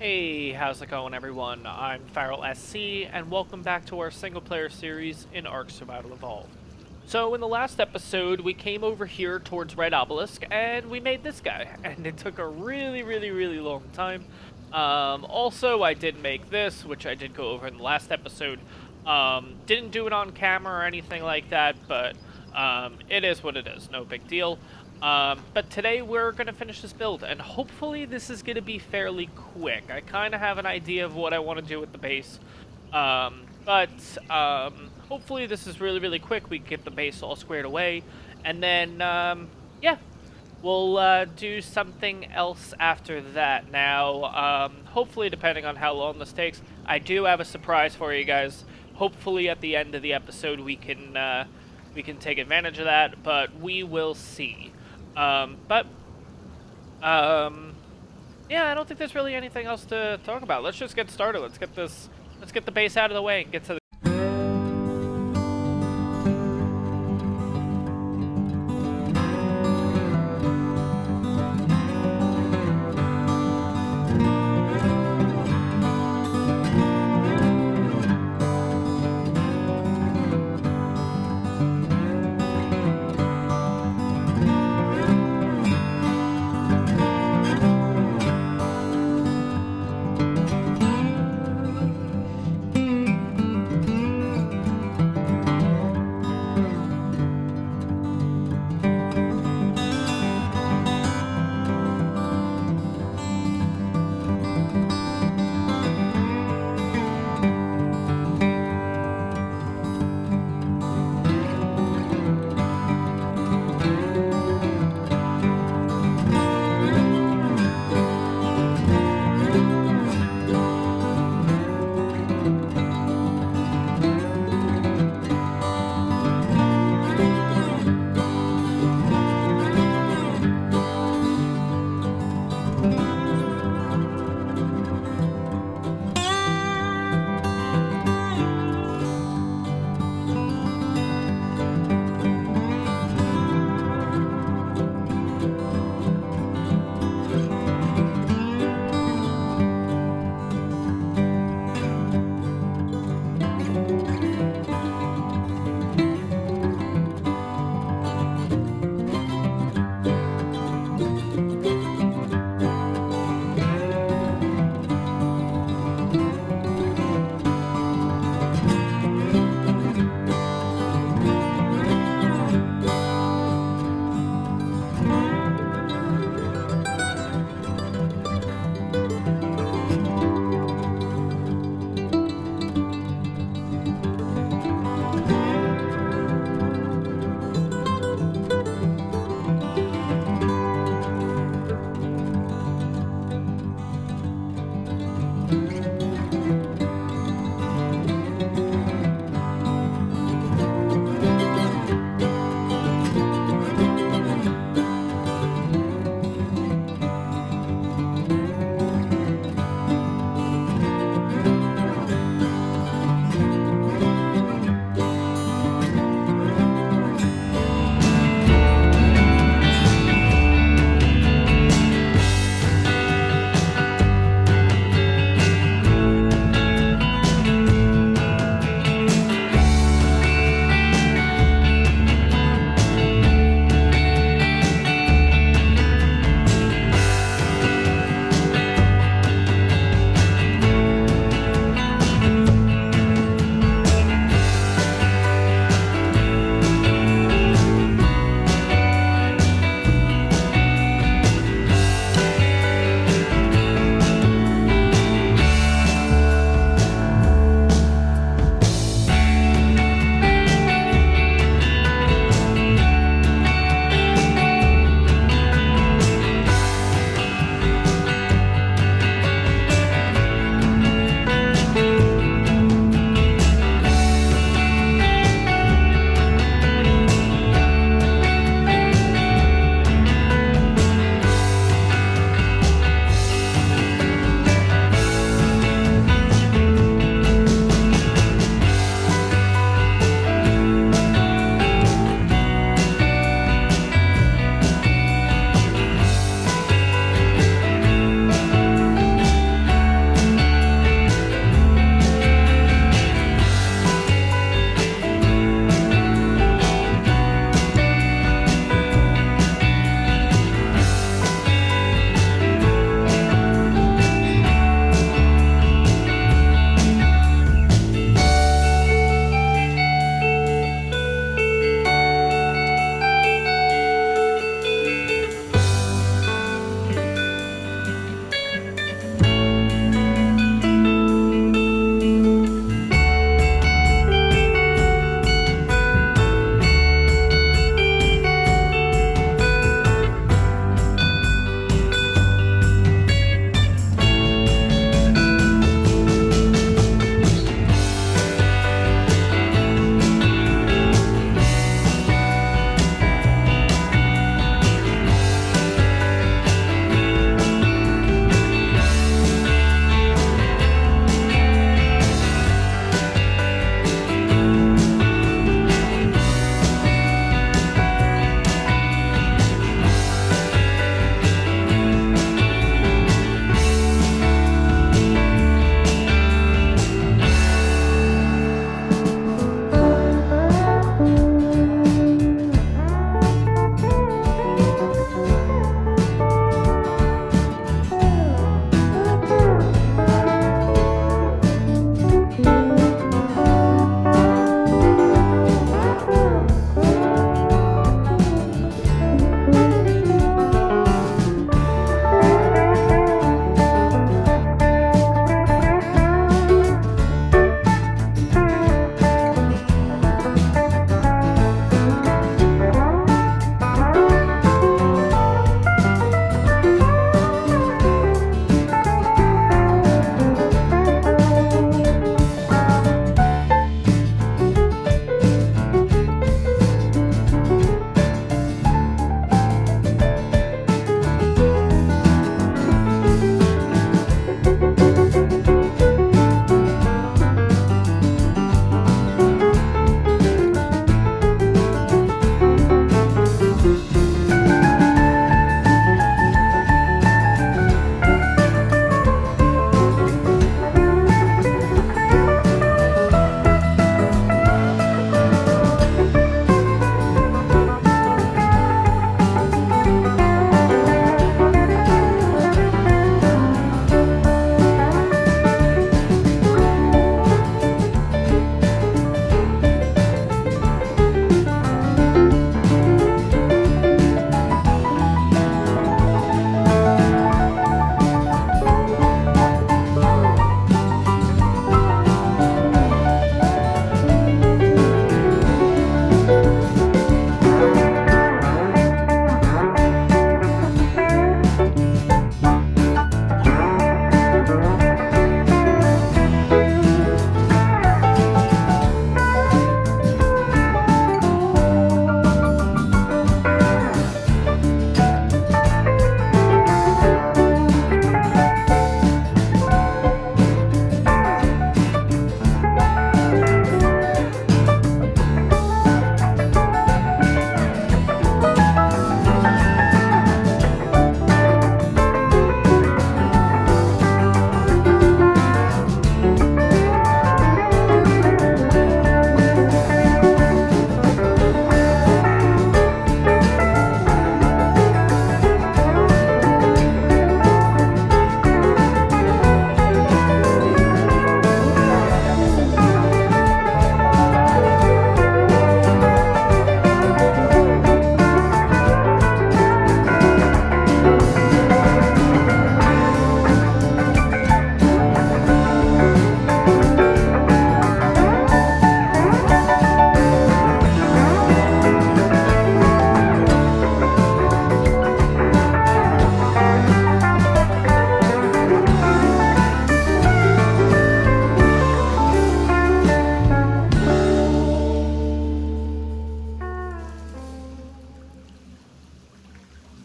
Hey, how's it going everyone? I'm Farrell SC, and welcome back to our single-player series in ARK Survival Evolved. So in the last episode, we came over here towards Red Obelisk, and we made this guy, and it took a really long time. Also, I did make this, which I did go over in the last episode. Didn't do it on camera or anything like that, but it is what it is, no big deal. But today we're going to finish this build, and hopefully this is going to be fairly quick. I kind of have an idea of what I want to do with the base, but hopefully this is really quick. We can get the base all squared away, and then, yeah, we'll do something else after that. Now, hopefully, depending on how long this takes, I do have a surprise for you guys. Hopefully at the end of the episode we can take advantage of that, but we will see. Yeah, I don't think there's really anything else to talk about. Let's just get started. Let's get the base out of the way and get to the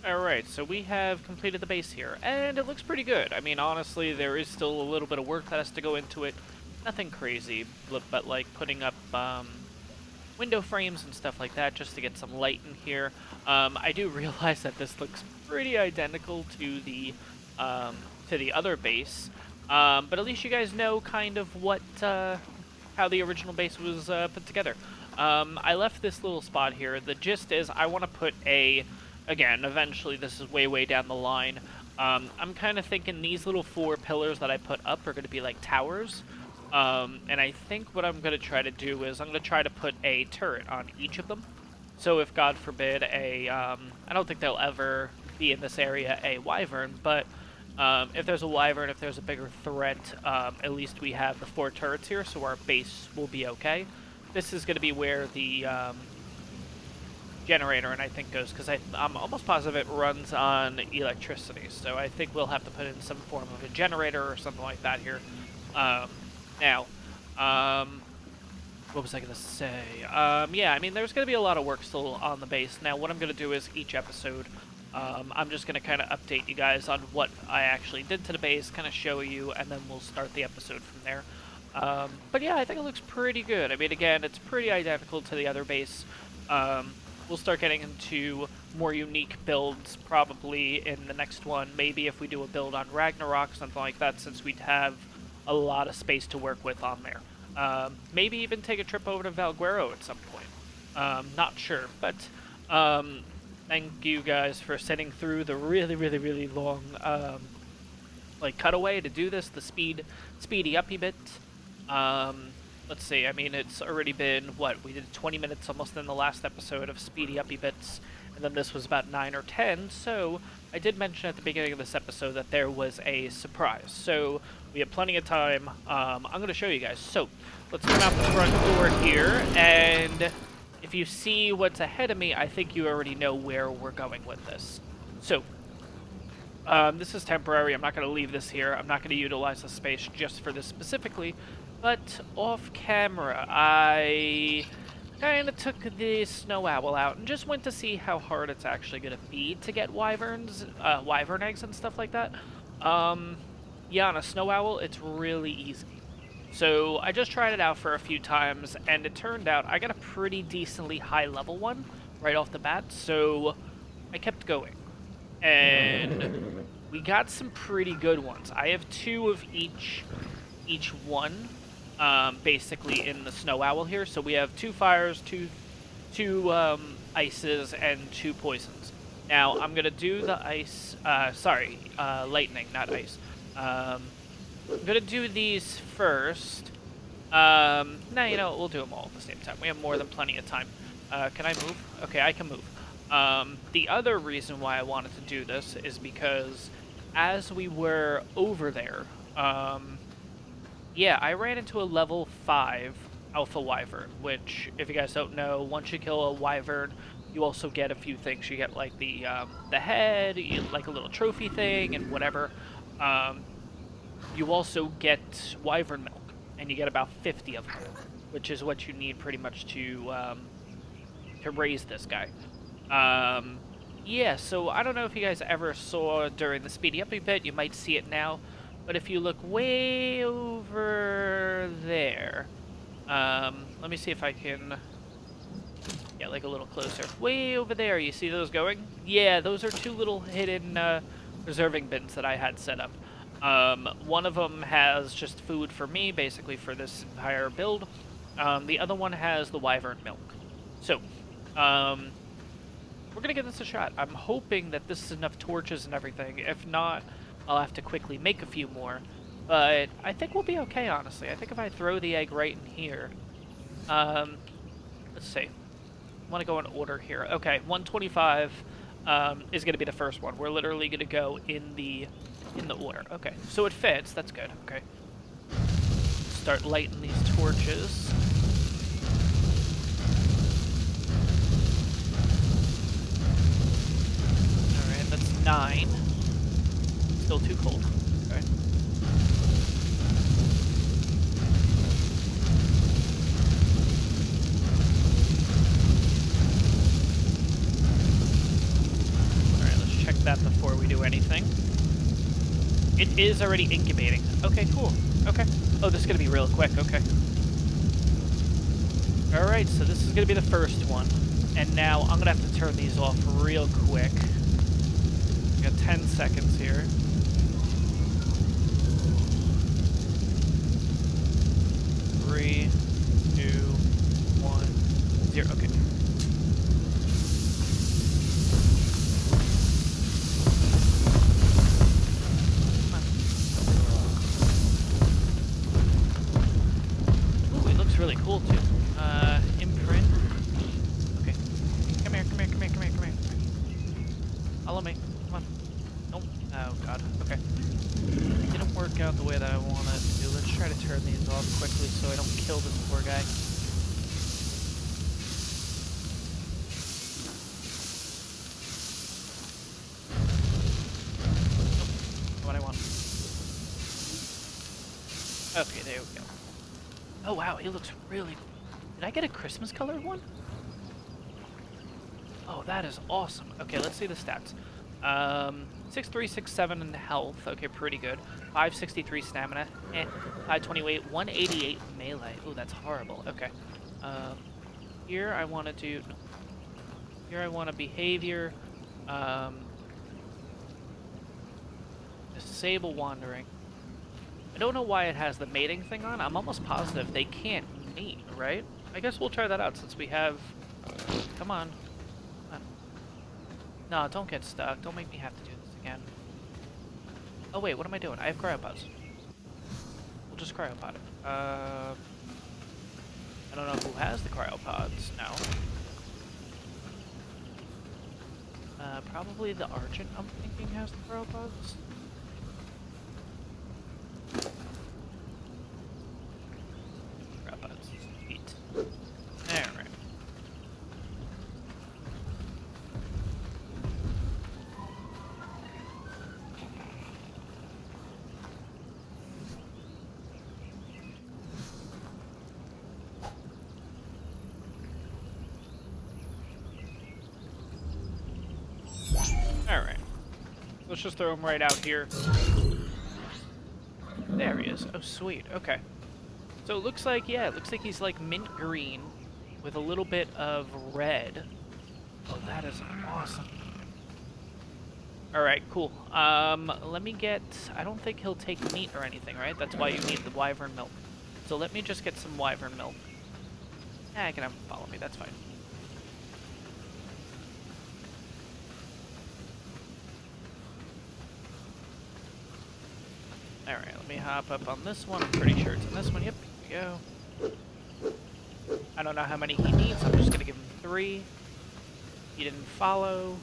Alright, so we have completed the base here, and it looks pretty good. I mean, honestly, there is still a little bit of work that has to go into it. Nothing crazy, but like putting up window frames and stuff like that just to get some light in here. I do realize that this looks pretty identical to the other base, but at least you guys know kind of what how the original base was put together. I left this little spot here. The gist is I want to put again, eventually this is way down the line. I'm kind of thinking these little 4 pillars that I put up are going to be like towers. And I think what I'm going to try to do is I'm going to try to put a turret on each of them. So if, God forbid, I don't think there'll ever be in this area a wyvern, but if there's a wyvern, if there's a bigger threat, at least we have the 4 turrets here, so our base will be okay. This is going to be where the generator, and I think goes, because I'm almost positive it runs on electricity, so I think we'll have to put in some form of a generator or something like that here. Now, what was I going to say? Yeah, I mean, there's going to be a lot of work still on the base. Now, what I'm going to do is each episode, I'm just going to kind of update you guys on what I actually did to the base, kind of show you, and then we'll start the episode from there. But yeah, I think it looks pretty good. I mean, again, it's pretty identical to the other base. We'll start getting into more unique builds probably in the next one. Maybe if we do a build on Ragnarok, something like that, since we'd have a lot of space to work with on there. Maybe even take a trip over to Valguero at some point. Not sure, but thank you guys for sitting through the really long like cutaway to do this, the speedy uppy bit. Let's see, I mean, it's already been, what, we did 20 minutes almost in the last episode of speedy uppy bits, and then this was about 9 or 10, so I did mention at the beginning of this episode that there was a surprise, so we have plenty of time. I'm going to show you guys. So, let's come out the front door here, and if you see what's ahead of me, I think you already know where we're going with this. So, this is temporary. I'm not going to leave this here. I'm not going to utilize the space just for this specifically. But off camera, I kind of took the snow owl out and just went to see how hard it's actually going to be to get wyvern eggs and stuff like that. Yeah, on a snow owl, it's really easy. So I just tried it out for a few times, and it turned out I got a pretty decently high level one right off the bat, so I kept going. And we got some pretty good ones. I have 2 of each one. Basically in the snow owl here, so we have 2 fires, two ices, and 2 poisons. Now I'm gonna do the ice. Lightning, not ice. I'm gonna do these first. Nah, you know, we'll do them all at the same time. We have more than plenty of time. Can I move? Okay, I can move. The other reason why I wanted to do this is because as we were over there, yeah, I ran into a level 5 alpha wyvern, which, if you guys don't know, once you kill a wyvern, you also get a few things. You get, like, the head, like a little trophy thing, and whatever. You also get wyvern milk, and you get about 50 of them, which is what you need pretty much to raise this guy. Yeah, so I don't know if you guys ever saw during the speedy uppy bit, you might see it now. But if you look way over there, let me see if I can get like a little closer. Way over there, you see those going? Yeah, those are 2 little hidden preserving bins that I had set up. One of them has just food for me, basically for this entire build. The other one has the wyvern milk. So, we're gonna give this a shot. I'm hoping that this is enough torches and everything. If not, I'll have to quickly make a few more, but I think we'll be okay, honestly. I think if I throw the egg right in here, let's see. I want to go in order here. Okay, 125 is going to be the first one. We're literally going to go in the order. Okay, so it fits. That's good. Okay. Start lighting these torches. All right, that's 9. Still too cold. Okay. Alright, let's that before we do anything. It is already incubating. Okay, cool. Okay. Oh, this is going to be real quick. Okay. Alright, so this is going to be the first one. And now I'm going to have to turn these off real quick. We got 10 seconds here. Three, 2, 1, 0. Okay. Ooh, it looks really cool too. Imprint. Okay. Come here. Follow me. Come on. Nope. Oh god. Okay. Didn't work out the way that I wanted it to. Let's try to turn these off quickly so I don't kill this poor guy. Nope. What I want. Okay, there we go. Oh wow, he looks really cool. Did I get a Christmas colored one? Oh, that is awesome. Okay, let's see the stats. 6367 in health. Okay, pretty good. 563 stamina. 528, 188 melee. Ooh, that's horrible. Okay. Here I want to do. No. Here I want a behavior. Disable wandering. I don't know why it has the mating thing on. I'm almost positive they can't mate, right? I guess we'll try that out since we have. Come on. No, don't get stuck. Don't make me have to do this again. Oh wait, what am I doing? I have cryopods. We'll just cryopod it. I don't know who has the cryopods now. Probably the Argent, I'm thinking, has the cryopods. Cryopods. Sweet. Alright. Alright. Let's just throw him right out here. There he is. Oh, sweet. Okay. So it looks like, yeah, it looks like he's like mint green with a little bit of red. Oh, that is awesome. Alright, cool. Let me get... I don't think he'll take meat or anything, right? That's why you need the wyvern milk. So let me just get some wyvern milk. I can have him follow me. That's fine. Alright, let me hop up on this one. I'm pretty sure it's in this one. Yep, here we go. I don't know how many he needs. I'm just going to give him 3. He didn't follow.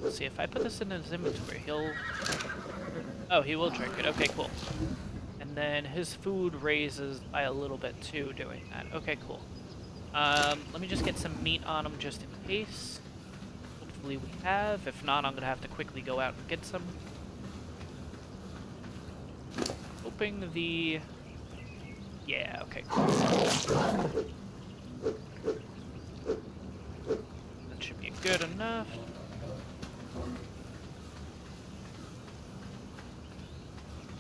Let's see, if I put this in his inventory, he'll... Oh, he will drink it. Okay, cool. And then his food raises by a little bit too doing that. Okay, cool. Let me just get some meat on him just in case. Hopefully we have. If not, I'm going to have to quickly go out and get some. Hoping the... Yeah, okay, cool. That should be good enough.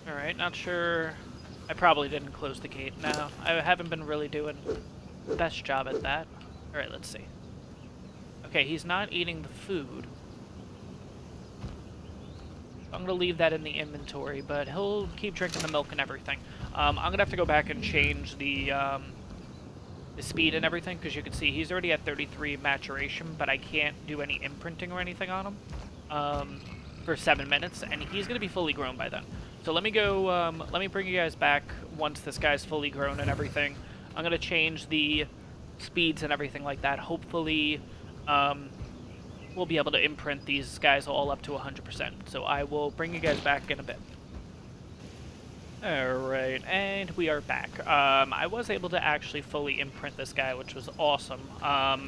Alright, not sure... I probably didn't close the gate. No, I haven't been really doing the best job at that. Alright, let's see. Okay, he's not eating the food. I'm going to leave that in the inventory, but he'll keep drinking the milk and everything. I'm going to have to go back and change the speed and everything, because you can see he's already at 33 maturation, but I can't do any imprinting or anything on him for 7 minutes, and he's going to be fully grown by then. So let me go, let me bring you guys back once this guy's fully grown and everything. I'm going to change the speeds and everything like that. Hopefully, we'll be able to imprint these guys all up to 100%. So I will bring you guys back in a bit. Alright, and we are back. I was able to actually fully imprint this guy, which was awesome.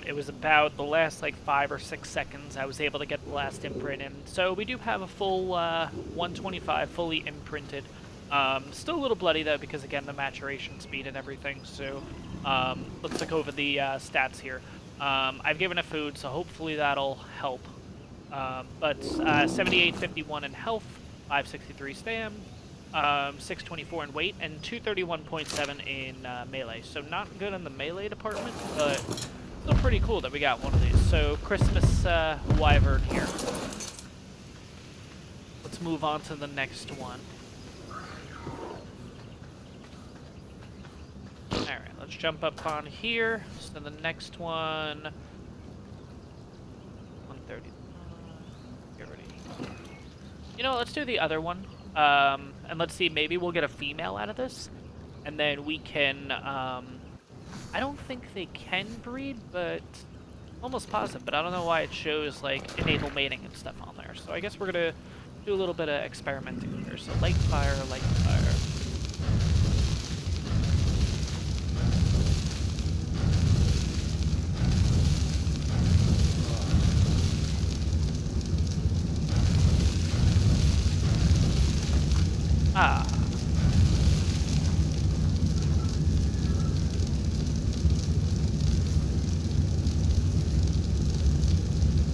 It was about the last, like, 5 or 6 seconds I was able to get the last imprint in. So we do have a full 125 fully imprinted Still a little bloody though, because again, the maturation speed and everything. So let's look over the stats here. I've given it food, so hopefully that'll help. But 7851 in health, 563 stam, 624 in weight, and 231.7 in melee. So not good in the melee department, but still pretty cool that we got one of these. So Christmas wyvern here. Let's move on to the next one. Alright, let's jump up on here. So the next one... 130. Get ready. You know, let's do the other one. And let's see, maybe we'll get a female out of this. And then we can... I don't think they can breed, but... almost positive, but I don't know why it shows, like, enable mating and stuff on there. So I guess we're gonna do a little bit of experimenting there. So light fire, light fire. Ah.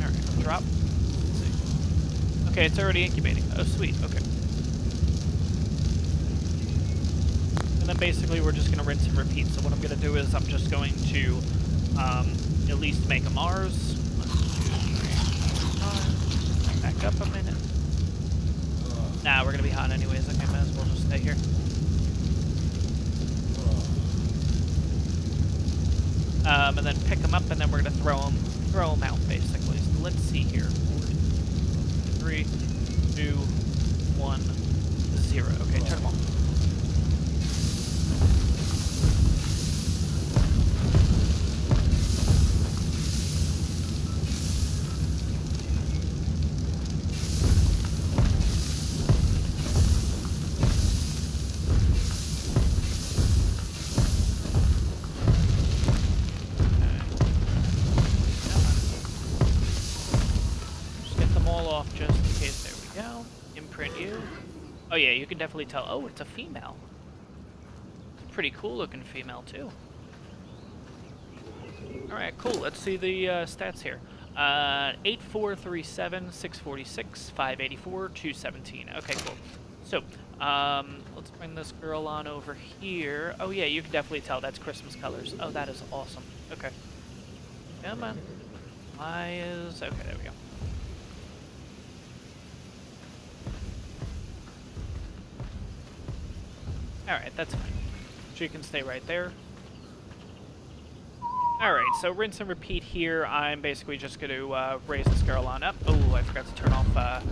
Alright, drop. Let's see. Okay, it's already incubating. Oh, sweet. Okay. And then basically we're just going to rinse and repeat. So what I'm going to do is I'm just going to at least make a Mars. 1, 2, 3, 4, 5. Back up a minute. Nah, we're gonna be hot anyways. Okay, might as well just stay here. And then pick them up, and then we're gonna throw them out basically. So let's see here. 3, 2, 1, 0. Okay, turn them on. Oh yeah, you can definitely tell. Oh, it's a female. Pretty cool looking female too. Alright, cool. Let's see the stats here. 8437, 646, 584, 217. Okay, cool. So, let's bring this girl on over here. Oh yeah, you can definitely tell that's Christmas colors. Oh, that is awesome. Okay. Come on. Why is... okay, there we go. Alright, that's fine. She can stay right there. Alright, so rinse and repeat here. I'm basically just going to raise this girl on up. Oh, I forgot to turn off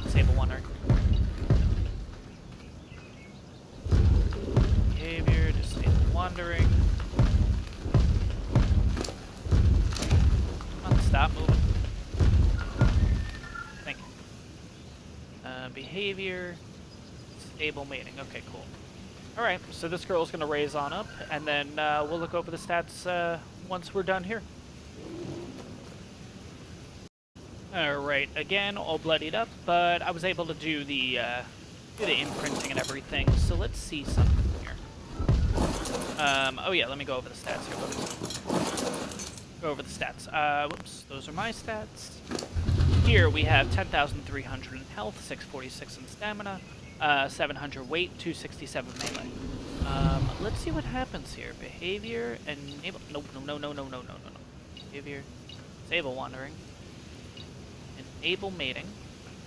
Disable Wandering. Behavior, Disable Wandering. Come on, stop moving. Thank you. Behavior, Stable Mating. Okay, cool. Alright, so this girl's going to raise on up, and then we'll look over the stats once we're done here. Alright, again, all bloodied up, but I was able to do the imprinting and everything, so let's see something here. Oh yeah, let me go over the stats here. Go over the stats. Whoops, those are my stats. Here we have 10,300 in health, 646 in stamina, 700 weight, 267 melee. Let's see what happens here. Behavior, enable... Nope, no. Behavior, disable wandering. Enable mating,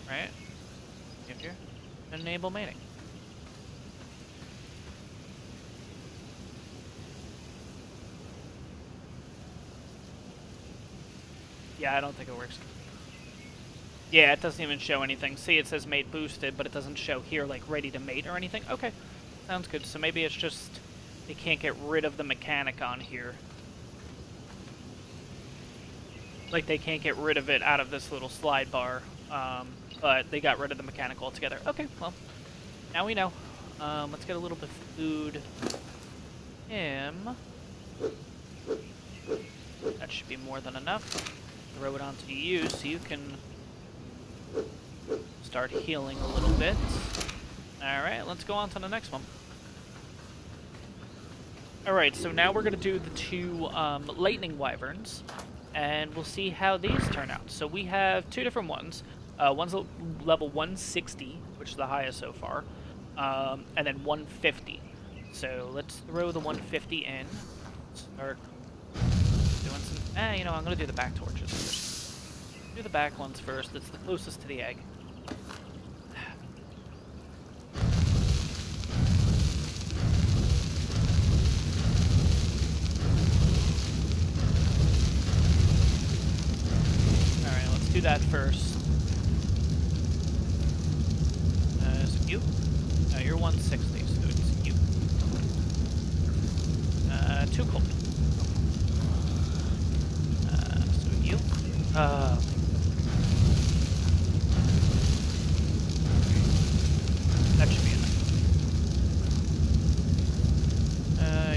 right? Behavior, enable mating. Yeah, I don't think it works. Yeah, it doesn't even show anything. See, it says mate boosted, but it doesn't show here, like, ready to mate or anything. Okay, sounds good. So maybe it's just they can't get rid of the mechanic on here. Like, they can't get rid of it out of this little slide bar, but they got rid of the mechanic altogether. Okay, well, now we know. Let's get a little bit of food. That should be more tn enough. Throw it onto you so you can start healing a little bit. Alright, let's go on to the next one. Alright, so now we're going to do the two lightning wyverns, and we'll see how these turn out. So we have two different ones. One's level 160, which is the highest so far, and then 150. So let's throw the 150 in. Start doing some... you know, I'm going to do the back torches first. Do the back ones first. It's the closest to the egg. Do that first. Is it you? No, you're 160, so it's you. Too cold. So you. That should be enough.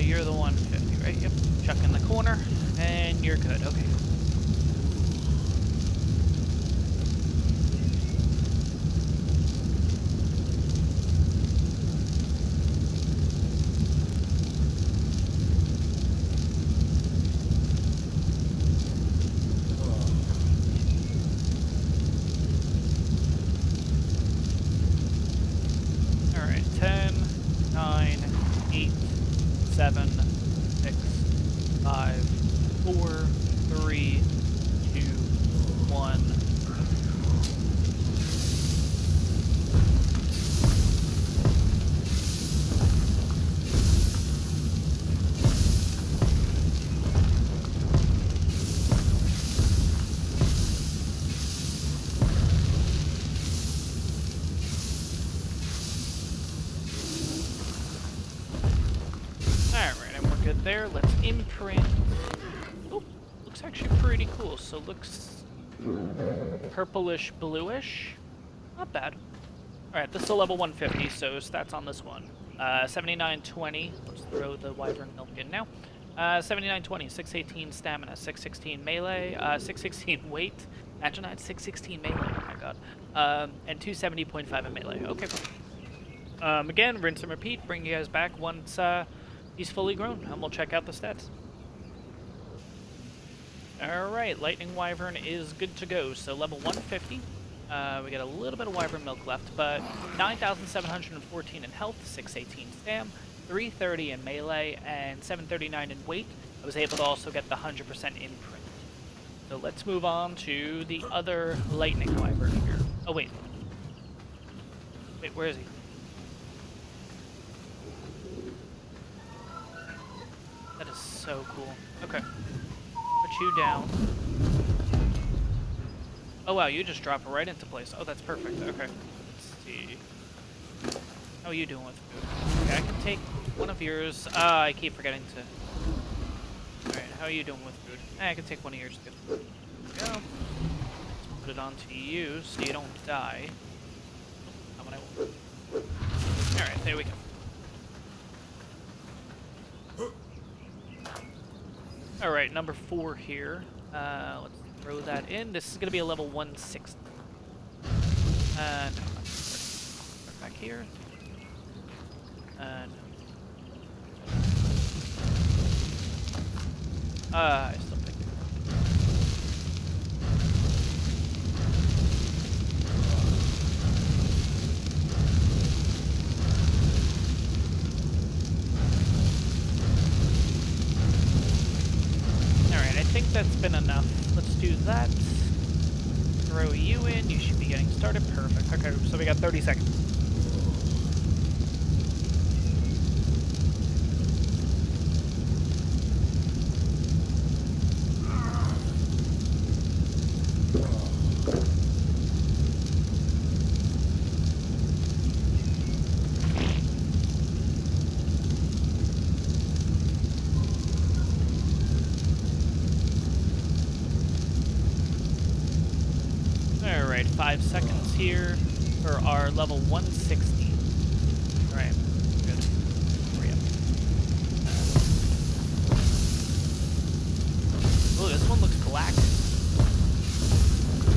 You're the 150, right? Yep. Chuck in the corner, and you're good. Okay. There, let's imprint. Oh, looks actually pretty cool. So looks purplish bluish. Not bad. Alright, this is a level 150, so stats on this one. 7920. Let's throw the wyvern milk in now. 7920, 618 stamina, 616 melee, 616 weight. Imagine I had 616 melee, oh my god. And 270.5 in melee. Okay, cool. Again, rinse and repeat. Bring you guys back once he's fully grown, and we'll check out the stats. Alright, Lightning Wyvern is good to go. So level 150. We got a little bit of Wyvern milk left, but 9,714 in health, 618 stam, 330 in melee, and 739 in weight. I was able to also get the 100% imprint. So let's move on to the other Lightning Wyvern here. Oh, wait. Wait, where is he? That is so cool. Okay. Put you down. Oh wow, you just drop right into place. Oh, that's perfect. Okay. Let's see. How are you doing with food? Okay, I can take one of yours. I keep forgetting to... Alright, how are you doing with food? I can take one of yours too. There we go. Let's put it onto you so you don't die. Not when I won't. Alright, there we go. Alright, number 4 here. Let's throw that in. This is going to be a level 160. No, let's start back here. No. I still think. Alright, I think that's been enough. Let's do that. Throw you in. You should be getting started. Perfect. Okay, so we got 30 seconds. Alright, 5 seconds here for our level 160. Alright, good. Hurry up. Oh, this one looks black.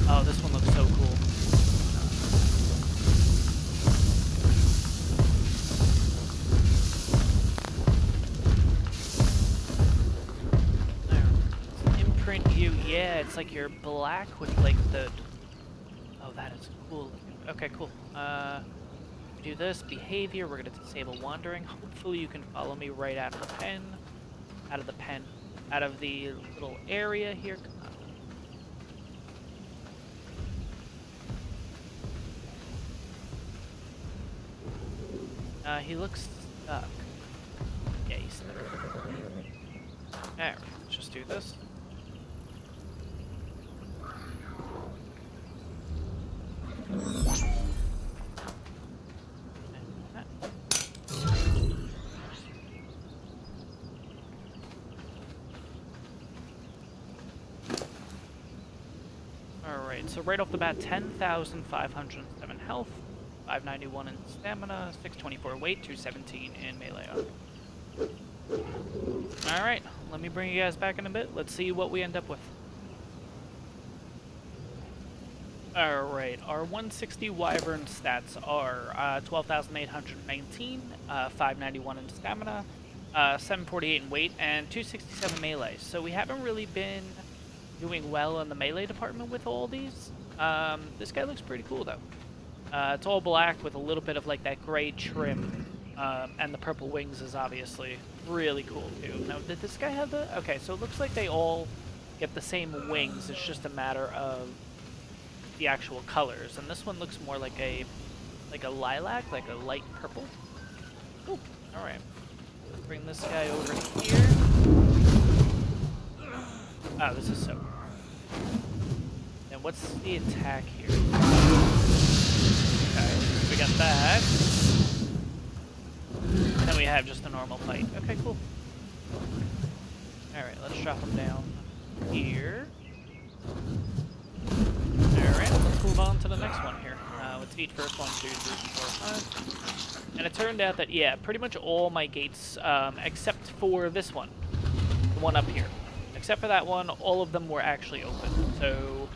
Oh, this one looks so cool. it's like you're black with like the... Oh, that is cool. Okay, cool. Do this, behavior, we're gonna disable wandering. Hopefully you can follow me right out of the pen. Out of the pen. Out of the little area here. Come on. He looks stuck. Yeah, he's stuck. Alright, let's just do this. Alright, so right off the bat, 10,507 health, 591 in stamina, 624 weight, 217 in melee. Alright, let me bring you guys back in a bit. Let's see what we end up with. Alright, our 160 Wyvern stats are 12,819, 591 in stamina, 748 in weight, and 267 melee. So we haven't really been doing well in the melee department with all these. This guy looks pretty cool though. It's all black with a little bit of like that gray trim, and the purple wings is obviously really cool too. Now, did this guy have the... Okay, so it looks like they all get the same wings. It's just a matter of the actual colors, and this one looks more like a lilac, like a light purple. Cool. All right, bring this guy over here. Oh, this is so cool. And what's the attack here? Okay, we got that. And then we have just a normal fight. Okay, cool. All right, let's drop him down here. Alright, let's move on to the next one here. Let's eat first. 1, 2, 3, 4, 5. And it turned out that, yeah, pretty much all my gates, except for this one, the one up here. Except for that one, all of them were actually open. So,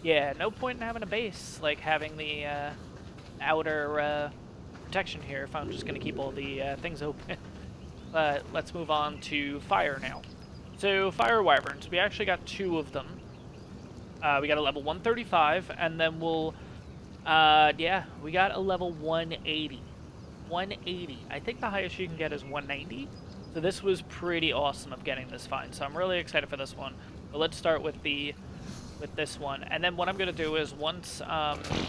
yeah, no point in having a base, like having the outer protection here if I'm just going to keep all the things open. But let's move on to fire now. So, fire wyverns, we actually got 2 of them. We got a level 135, and then we'll, yeah, we got a level 180. 180. I think the highest you can get is 190. So this was pretty awesome of getting this find. So I'm really excited for this one. But let's start with this one. And then what I'm going to do is once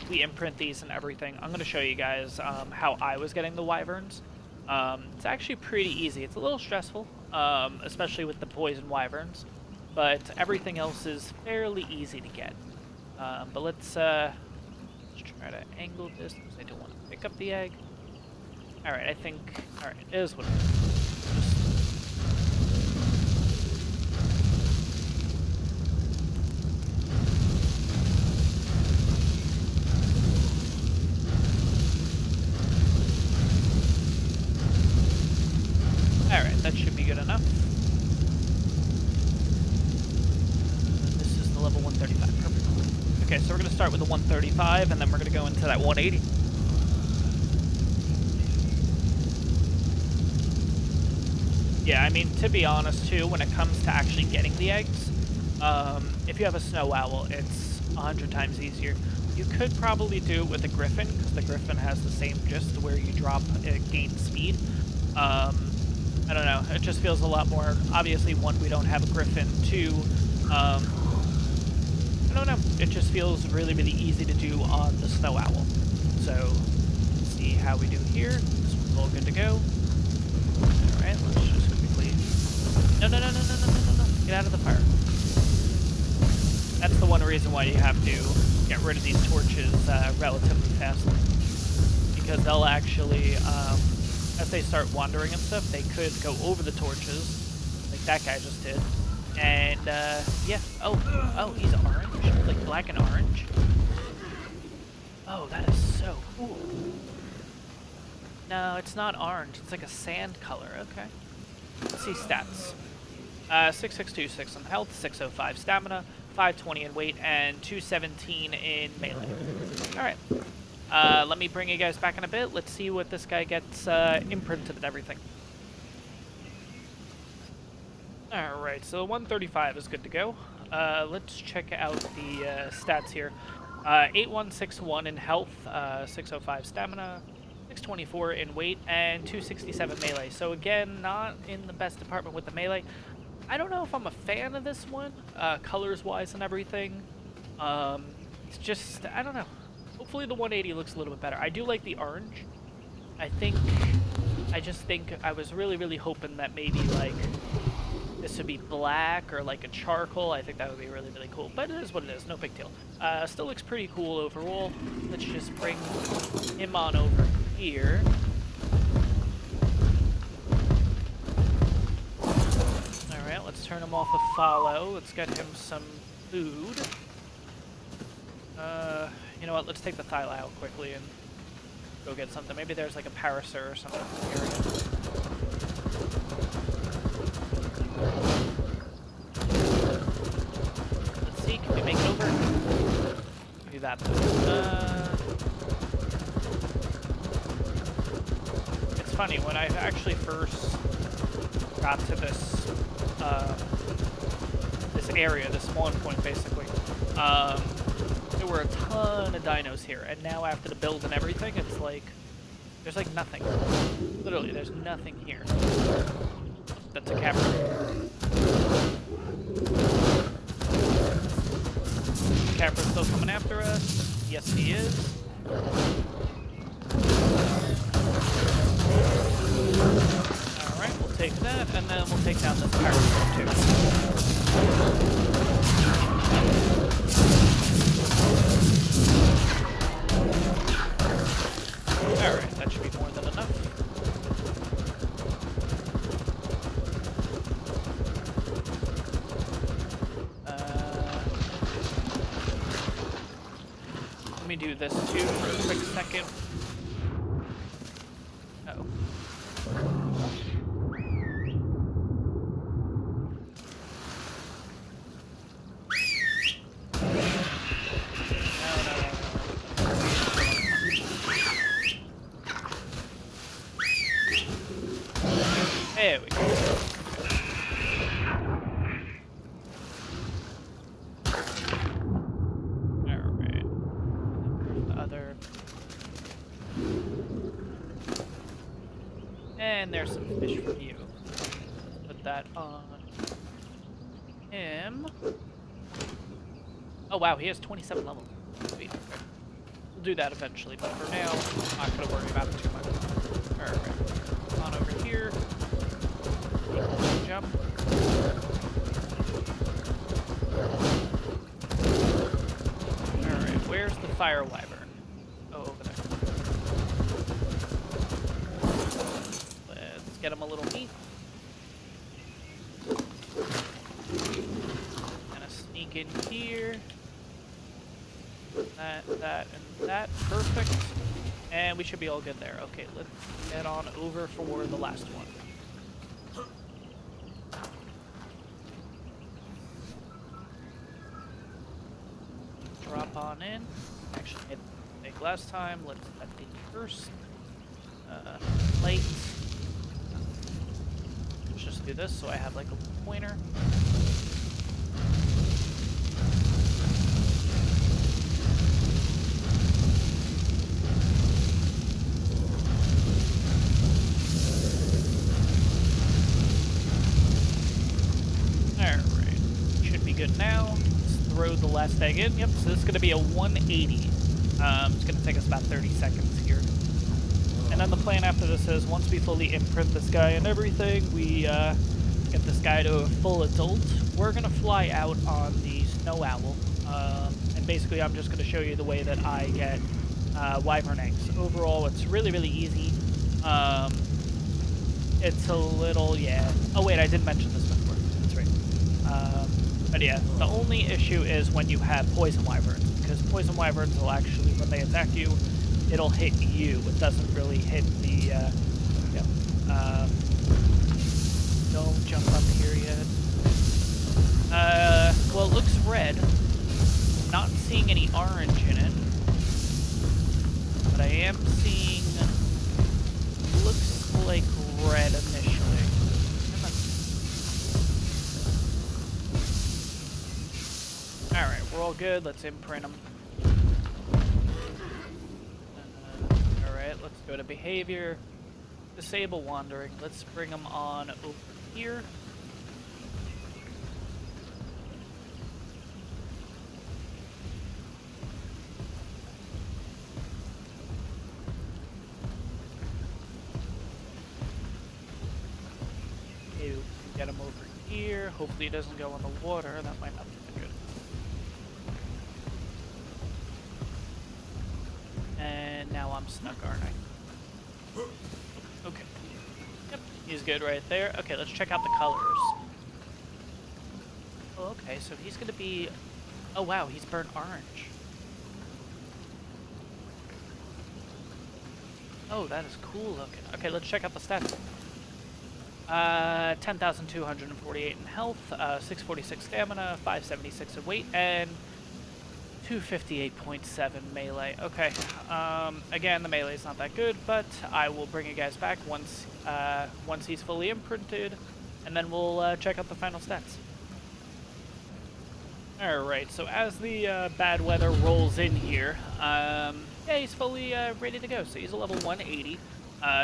we imprint these and everything, I'm going to show you guys how I was getting the wyverns. It's actually pretty easy. It's a little stressful, especially with the poison wyverns. But everything else is fairly easy to get. But let's try to angle this because I don't want to pick up the egg. Alright, I think... Alright, it is what it is. Alright, that should be good enough. This is the level 135. Perfect. Okay, so we're going to start with the 135, and then we're going to go into that 180. Yeah, I mean, to be honest, too, when it comes to actually getting the eggs, if you have a snow owl, it's 100 times easier. You could probably do it with a griffin, because the griffin has the same gist where you drop, it gains speed. I don't know, it just feels a lot more, obviously, one, we don't have a griffin, 2, I don't know, it just feels really, really easy to do on the snow owl. So, let's see how we do here. This one's all good to go. Alright, let's just quickly... No. Get out of the fire. That's the one reason why you have to get rid of these torches relatively fast. Because they'll actually, as they start wandering and stuff, they could go over the torches, like that guy just did. And, yeah. Oh, he's orange? Like black and orange? Oh, that is so cool. No, it's not orange. It's like a sand color. Okay. Let's see stats. 6626 in health, 605 stamina, 520 in weight, and 217 in melee. Alright. Let me bring you guys back in a bit. Let's see what this guy gets imprinted and everything. Alright, so 135 is good to go. Let's check out the stats here. 8161 in health, 605 stamina, 624 in weight, and 267 melee. So again, not in the best department with the melee. I don't know if I'm a fan of this one, colors-wise and everything. It's just, I don't know. Hopefully the 180 looks a little bit better. I do like the orange. I just think I was really hoping that maybe, like, this would be black or, like, a charcoal. I think that would be really cool. But it is what it is. No big deal. Still looks pretty cool overall. Let's just bring him on over here. Alright, let's turn him off of follow. Let's get him some food. You know what? Let's take the thyla out quickly and go get something. Maybe there's like a parasaur or something in the area. Let's see, can we make it over? Do that though. It's funny, when I actually first got to this this area, this spawn point basically, there were a ton of dinos here, and now after the build and everything, it's like, there's like nothing. Literally, there's nothing here. That's a capra. Capra's still coming after us. Yes, he is. Alright, we'll take that, and then we'll take down this parasaur too. Alright, that should be more than enough. Let me do this too for a quick second. Uh-oh. There we go. Alright. The other. And there's some fish for you. Put that on him. Oh wow, he has 27 level. Sweet. Okay. We'll do that eventually, but for now, I'm not gonna worry about it too much. Alright. On over here. Jump. Alright, where's the fire wyvern? Oh, over there. Let's get him a little meat. Gonna sneak in here. That, and that. Perfect. And we should be all good there. Okay, let's head on over for the last one. Drop on in. Actually, I didn't make last time. Let's set the first plate. Let's just do this so I have like a pointer. Alright. Should be good now. Throw the last egg in. Yep, so this is going to be a 180. It's going to take us about 30 seconds here. And then the plan after this is, once we fully imprint this guy and everything, we get this guy to a full adult, we're going to fly out on the snow owl. And basically I'm just going to show you the way that I get wyvern eggs. Overall, it's really easy. It's a little, yeah. Oh wait, I did mention this before. That's right. But yeah, the only issue is when you have poison wyverns, because poison wyverns will actually, when they attack you, it'll hit you. It doesn't really hit the, don't jump up here yet. Well, it looks red. Not seeing any orange in it. But I am seeing, looks like red initially. we're all good. Let's imprint them. Alright, let's go to behavior. Disable wandering. Let's bring them on over here. Okay, get him over here. Hopefully he doesn't go in the water. That might not be good. And now I'm stuck, aren't I? Okay. Yep, he's good right there. Okay, let's check out the colors. Oh, okay, so he's gonna be... Oh wow, he's burnt orange. Oh, that is cool looking. Okay, let's check out the stats. 10,248 in health, 646 stamina, 576 in weight, and 258.7 melee. Okay, again, the melee is not that good, but I will bring you guys back once he's fully imprinted, and then we'll check out the final stats. Alright, so as the bad weather rolls in here, yeah, he's fully ready to go. So he's a level 180,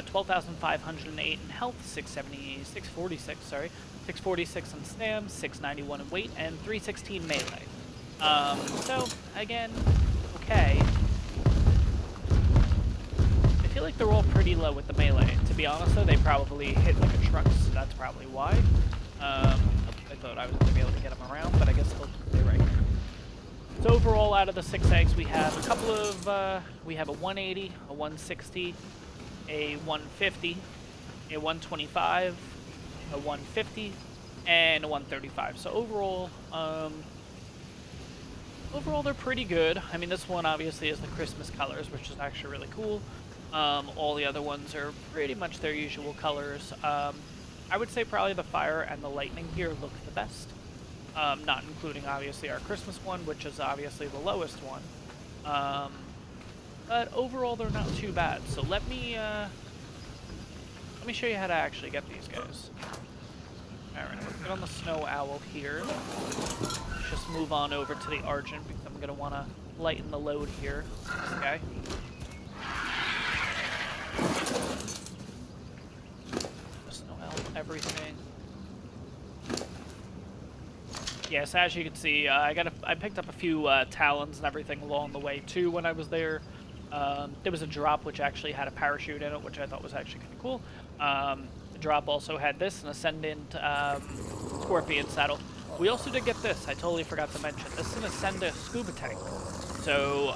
12,508 in health, 646, sorry, 646 in stam, 691 in weight, and 316 melee. So, again, okay. I feel like they're all pretty low with the melee. To be honest, though, they probably hit like a truck, so that's probably why. I thought I was going to be able to get them around, but I guess they'll stay right here. So overall, out of the 6 eggs, we have a couple of, we have a 180, a 160, a 150, a 125, a 150, and a 135. So overall, they're pretty good. I mean, this one obviously is the Christmas colors, which is actually really cool. All the other ones are pretty much their usual colors. I would say probably the fire and the lightning here look the best. Not including obviously our Christmas one, which is obviously the lowest one. But overall, they're not too bad. So let me show you how to actually get these guys. Alright, let's get on the snow owl here. Let's just move on over to the argent because I'm going to want to lighten the load here. This guy. Snow owl, everything. Yes, as you can see, I picked up a few talons and everything along the way too when I was there. There was a drop which actually had a parachute in it, which I thought was actually kind of cool. The drop also had this, an Ascendant Scorpion saddle. We also did get this, I totally forgot to mention. This is an Ascendant scuba tank. So,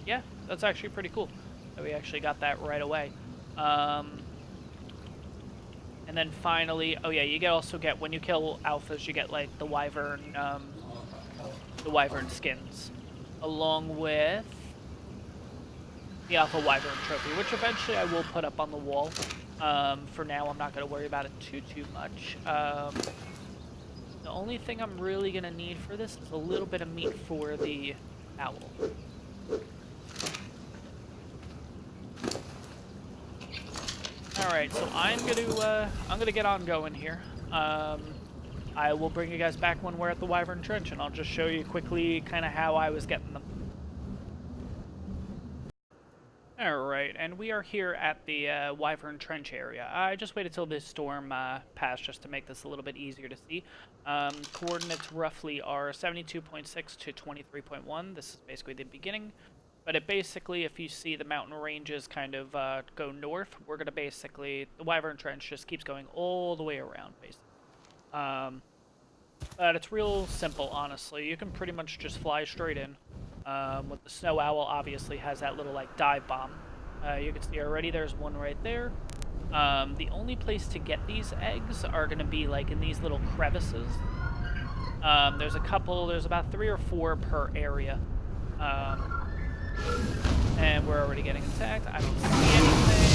yeah, that's actually pretty cool. So we actually got that right away. And then finally, oh yeah, you also get, when you kill alphas, you get like the wyvern skins. Along with the Alpha Wyvern trophy, which eventually I will put up on the wall. For now, I'm not going to worry about it too much. The only thing I'm really going to need for this is a little bit of meat for the owl. Alright, so I'm gonna get on going here. I will bring you guys back when we're at the Wyvern Trench, and I'll just show you quickly kind of how I was getting them. Alright, and we are here at the Wyvern Trench area. I just waited till this storm passed just to make this a little bit easier to see. Coordinates roughly are 72.6 to 23.1. This is basically the beginning. But it basically, if you see the mountain ranges kind of go north, we're going to basically, the Wyvern Trench just keeps going all the way around, basically. But it's real simple, honestly. You can pretty much just fly straight in. With the Snow Owl, obviously has that little, like, dive bomb. You can see already there's one right there. The only place to get these eggs are going to be, like, in these little crevices. There's about 3 or 4 per area. And we're already getting attacked. I don't see anything.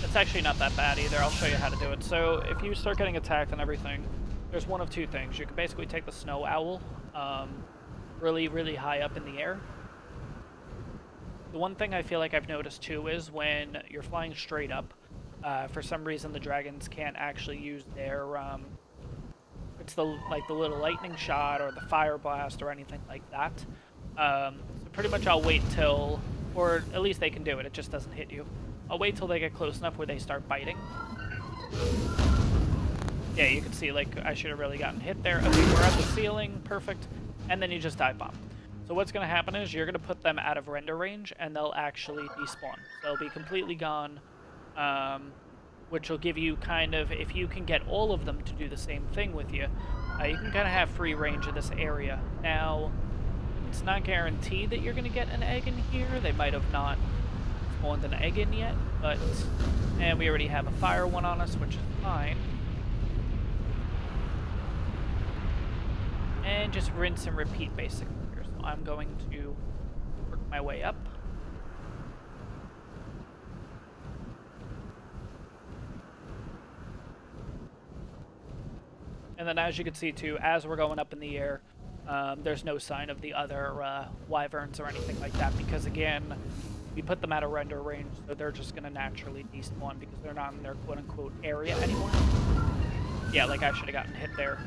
It's actually not that bad either. I'll show you how to do it. So if you start getting attacked and everything, there's one of two things. You can basically take the Snow Owl really, really high up in the air. The one thing I feel like I've noticed too is when you're flying straight up, for some reason the dragons can't actually use their it's the like the little lightning shot or the fire blast or anything like that. So pretty much I'll wait till, or at least they can do it, it just doesn't hit you. I'll wait till they get close enough where they start biting. Yeah, you can see, like, I should have really gotten hit there. Okay, we're at the ceiling, perfect. And then you just dive bomb. So what's going to happen is you're going to put them out of render range, and they'll actually despawn. So they'll be completely gone, which will give you kind of, if you can get all of them to do the same thing with you, you can kind of have free range of this area. Now, it's not guaranteed that you're going to get an egg in here. They might have not spawned an egg in yet, but, and we already have a fire one on us, which is fine. And just rinse and repeat basically here. So I'm going to work my way up. And then as you can see too, as we're going up in the air, there's no sign of the other wyverns or anything like that, because again, we put them out of render range, so they're just going to naturally despawn because they're not in their quote-unquote area anymore. Yeah, like I should have gotten hit there.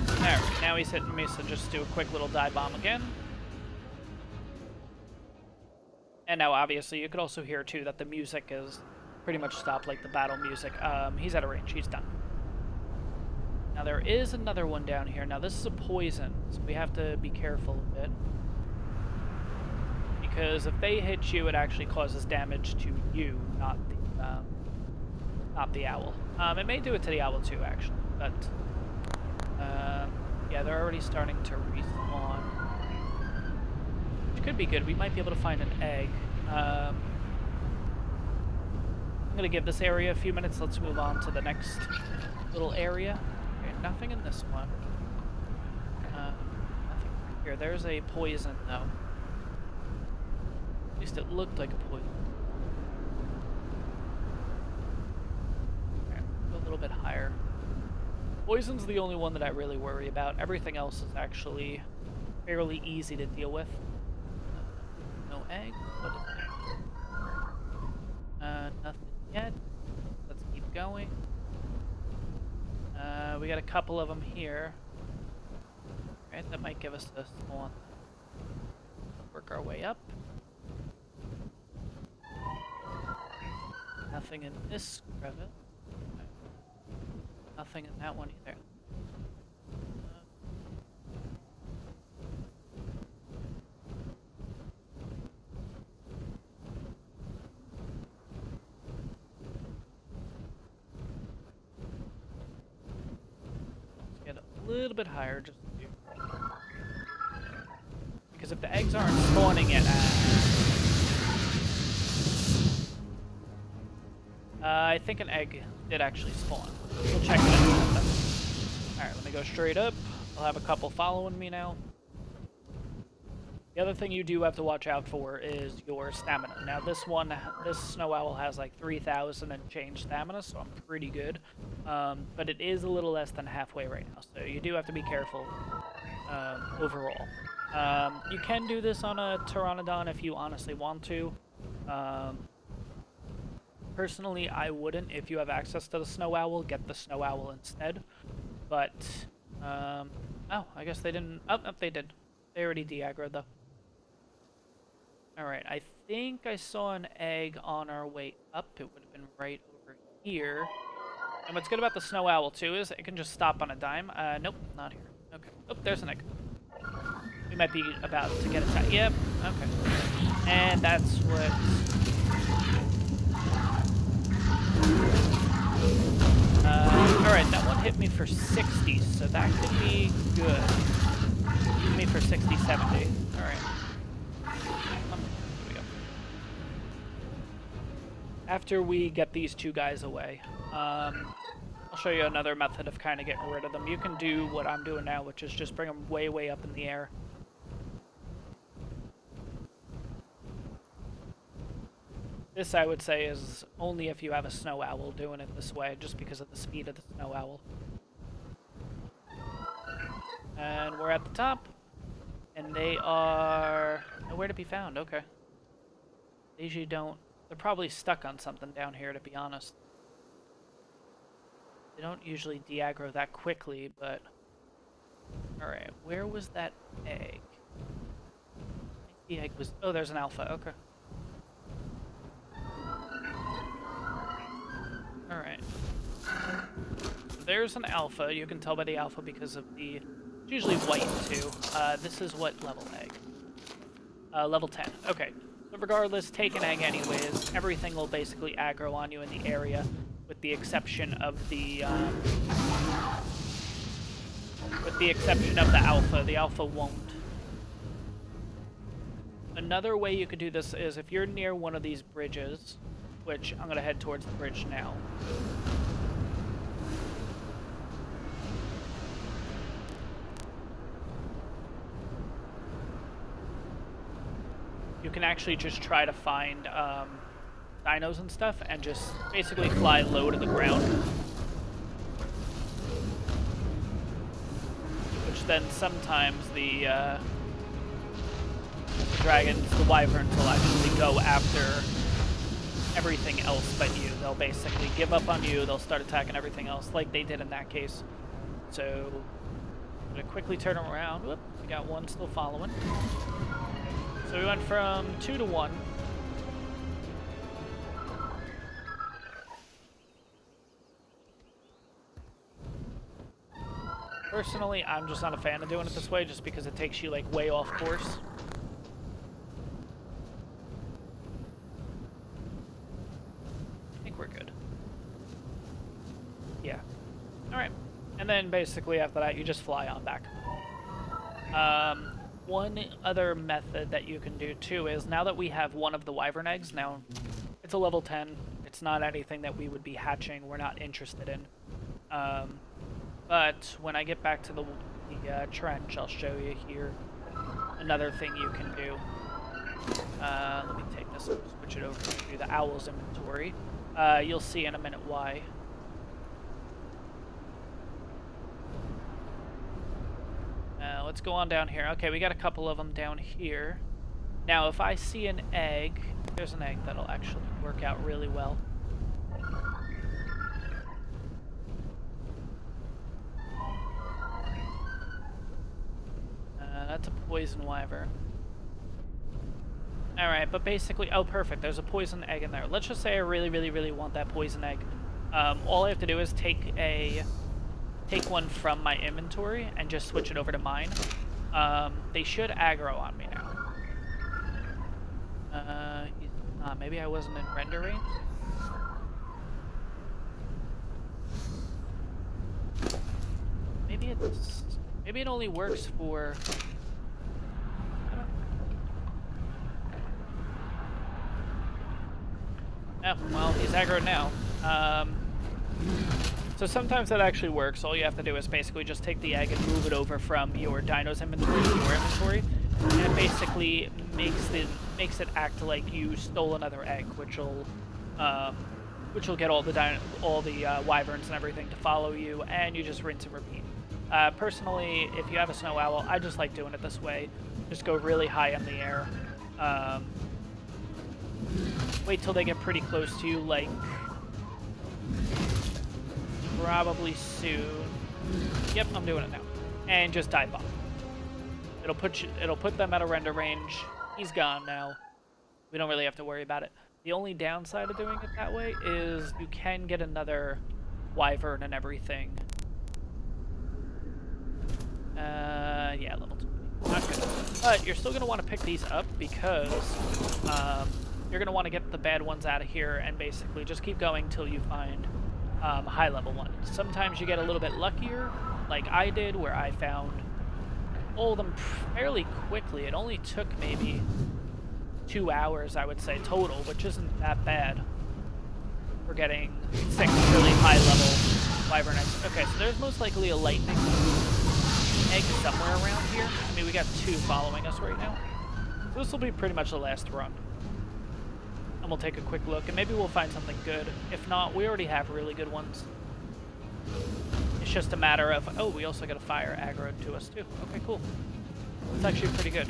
Alright, now he's hitting me, so just do a quick little dive bomb again. And now obviously you could also hear too that the music is pretty much stopped, like the battle music. He's out of range, he's done. Now there is another one down here. Now this is a poison, so we have to be careful a bit. Because if they hit you, it actually causes damage to you, not the owl. It may do it to the owl too, actually, but yeah, they're already starting to respawn, which could be good. We might be able to find an egg. I'm gonna give this area a few minutes. Let's move on to the next little area. Okay, nothing in this one. Nothing here. There's a poison though. At least it looked like a poison. A little bit higher. Poison's the only one that I really worry about. Everything else is actually fairly easy to deal with. No egg? What is it? Nothing yet. Let's keep going. We got a couple of them here. Right, that might give us a spawn. Work our way up. Nothing in this crevice. Nothing in that one either. Let's get a little bit higher just to do. Because if the eggs aren't spawning yet, I think an egg did actually spawn. We'll check it out. Alright, let me go straight up. I'll have a couple following me now. The other thing you do have to watch out for is your stamina. Now this snow owl has like 3,000 and change stamina, so I'm pretty good. But it is a little less than halfway right now, so you do have to be careful overall. You can do this on a Pteranodon if you honestly want to. Personally, I wouldn't. If you have access to the snow owl, get the snow owl instead. But, oh, I guess they didn't. Oh, no, they did. They already de-aggroed, though. Alright, I think I saw an egg on our way up. It would have been right over here. And what's good about the snow owl, too, is it can just stop on a dime. Nope, not here. Okay. Oh, there's an egg. We might be about to get attacked. Yep, okay. And that's what... Alright, that one hit me for 60, so that could be good. Hit me for 60, 70. Alright. Here we go. After we get these two guys away, I'll show you another method of kind of getting rid of them. You can do what I'm doing now, which is just bring them way, way up in the air. This, I would say, is only if you have a snow owl doing it this way, just because of the speed of the snow owl. And we're at the top, and they are nowhere to be found. Okay. They usually don't They're probably stuck on something down here, to be honest. They don't usually de-aggro that quickly, but... Alright, where was that egg? I think the egg was... Oh, there's an alpha, okay. Alright. There's an alpha. You can tell by the alpha because of the... It's usually white, too. This is what level egg? Level 10. Okay. But regardless, take an egg anyways. Everything will basically aggro on you in the area, with the exception of the... with the exception of the alpha. The alpha won't. Another way you could do this is if you're near one of these bridges, which I'm going to head towards the bridge now. You can actually just try to find dinos and stuff and just basically fly low to the ground. Which then sometimes the dragons, the wyverns, will actually go after everything else but you. They'll basically give up on you, they'll start attacking everything else like they did in that case. So, I'm going to quickly turn them around. Whoop, we got one still following. So we went from 2 to 1. Personally, I'm just not a fan of doing it this way, just because it takes you, like, way off course. I think we're good. Yeah. Alright. And then, basically, after that, you just fly on back. One other method that you can do, too, is now that we have one of the wyvern eggs, now, it's a level 10. It's not anything that we would be hatching. We're not interested in. But when I get back to the trench, I'll show you here another thing you can do. Let me take this and switch it over to the owl's inventory. You'll see in a minute why. Let's go on down here. Okay, we got a couple of them down here. Now, if I see an egg, there's an egg that'll actually work out really well. That's a poison wyvern. Alright, but basically... Oh, perfect. There's a poison egg in there. Let's just say I really, really, really want that poison egg. All I have to do is take one from my inventory and just switch it over to mine. They should aggro on me now. Maybe I wasn't in render range? Maybe it only works for... Oh, well, he's aggroed now. So sometimes that actually works. All you have to do is basically just take the egg and move it over from your dino's inventory to your inventory, and it basically makes it act like you stole another egg, which will get all the wyverns and everything to follow you, and you just rinse and repeat. Personally, if you have a snow owl, I just like doing it this way. Just go really high in the air. Wait till they get pretty close to you, like probably soon. Yep, I'm doing it now. And just dive bomb. It'll put them at a render range. He's gone now. We don't really have to worry about it. The only downside of doing it that way is you can get another wyvern and everything. Yeah, level 2. Not good. But you're still going to want to pick these up because you're going to want to get the bad ones out of here and basically just keep going till you find high level ones. Sometimes you get a little bit luckier, like I did, where I found all of them fairly quickly. It only took maybe 2 hours, I would say, total, which isn't that bad for getting 6 really high level wyvern eggs. Okay, so there's most likely a lightning egg somewhere around here. I mean, we got 2 following us right now. So this will be pretty much the last run. And we'll take a quick look, and maybe we'll find something good. If not, we already have really good ones. It's just a matter of... Oh, we also got a fire aggroed to us, too. Okay, cool. It's actually pretty good.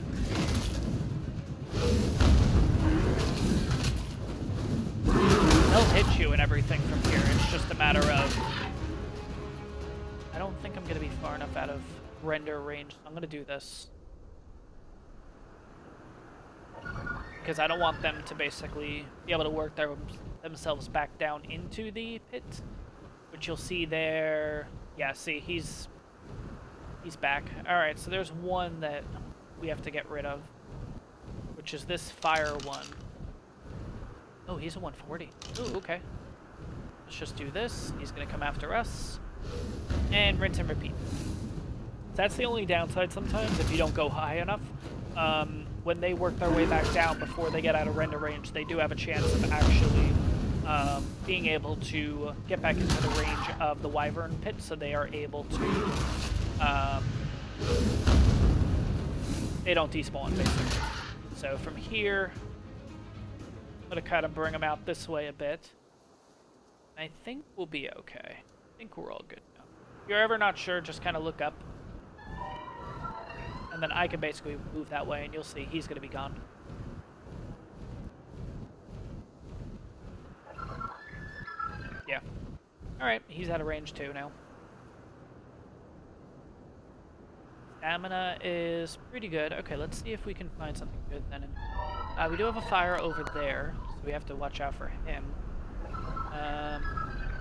hit you and everything from here. It's just a matter of... I don't think I'm going to be far enough out of render range. I'm going to do this. Because I don't want them to basically be able to work themselves back down into the pit. Which you'll see there. Yeah, see, he's back. Alright, so there's one that we have to get rid of. Which is this fire one. Oh, he's a 140. Ooh, okay. Let's just do this. He's going to come after us. And rinse and repeat. That's the only downside sometimes if you don't go high enough. When they work their way back down before they get out of render range, they do have a chance of actually being able to get back into the range of the wyvern pit, so they are able to... they don't despawn, basically. So from here, I'm going to kind of bring them out this way a bit. I think we'll be okay. I think we're all good now. If you're ever not sure, just kind of look up. And then I can basically move that way, and you'll see he's going to be gone. Yeah. Alright, he's out of range too now. Stamina is pretty good. Okay, let's see if we can find something good then. We do have a fire over there, so we have to watch out for him.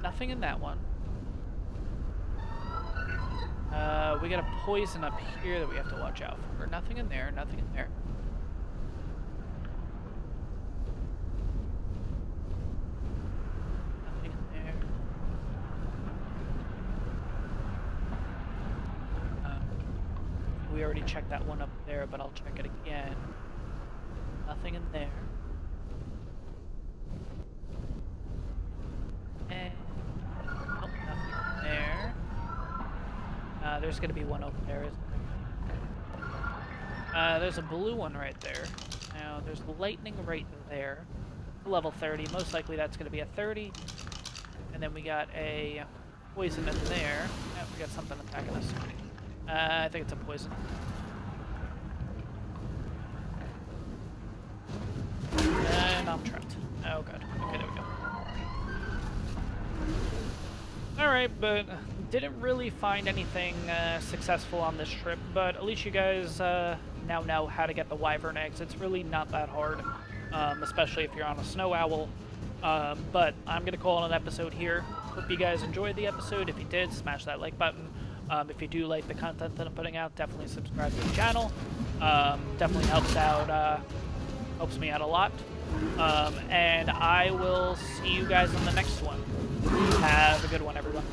Nothing in that one. We got a poison up here that we have to watch out for. Nothing in there, nothing in there. Nothing in there. We already checked that one up there, but I'll check it again. Nothing in there. And nope, nothing in there. There's going to be one over there, isn't there? There's a blue one right there. Now, there's lightning right there. Level 30. Most likely that's going to be a 30. And then we got a poison in there. Oh, we got something attacking us. I think it's a poison. And I'm trapped. Oh, God. Okay, there we go. Alright, but didn't really find anything successful on this trip, but at least you guys now know how to get the wyvern eggs. It's really not that hard, especially if you're on a snow owl. But I'm going to call it an episode here. Hope you guys enjoyed the episode. If you did, smash that like button. If you do like the content that I'm putting out, definitely subscribe to the channel. Definitely helps out, helps me out a lot. And I will see you guys on the next one. Have a good one, everyone.